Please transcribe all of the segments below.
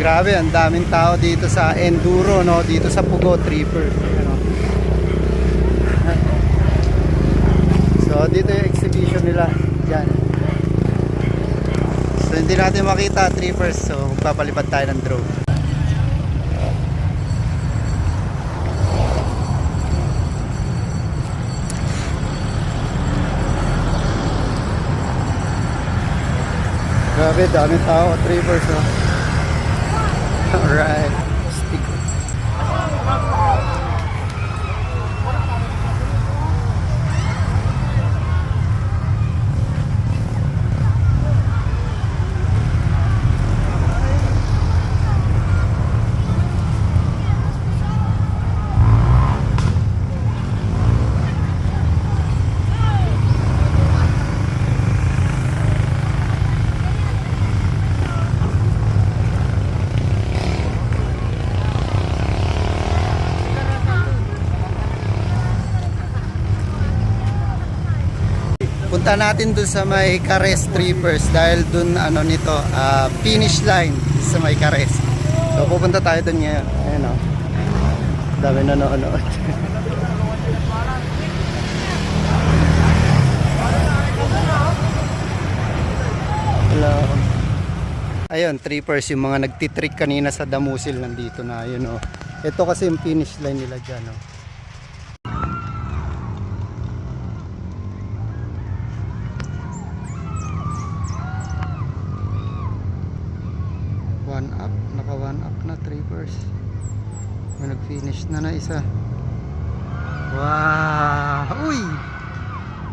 Grabe, ang daming tao dito sa Enduro, no? Dito sa Pugo Tripper. Ano? So, dito yung exhibition nila. Diyan. So, hindi natin makita trippers. So, magpapalipad tayo ng drone. Grabe, daming tao, trippers, no? Alright. Stick. Punta natin dun sa may Cares Trippers dahil dun ano nito, finish line sa may Cares. So pupunta tayo dun ngayon. Ayan o. Dami nanonood. Hello. Ayun, trippers, yung mga nagtitrick kanina sa Damusil nandito na. Ayun o. Ito kasi yung finish line nila dyan o. One up, naka one up na trippers. May nag-finish na isa. Wow! Uy!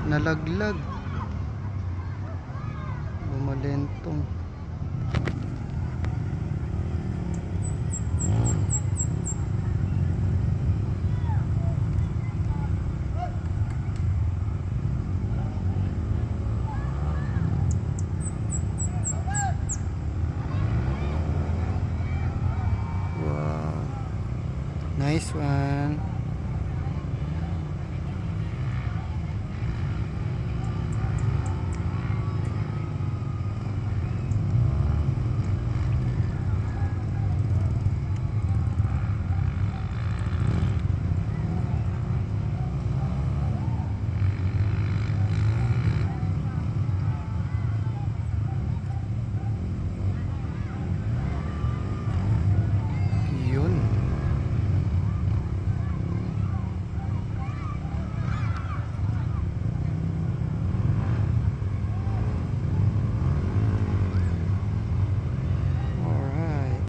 Nalaglag. Bumalentong. Nice one.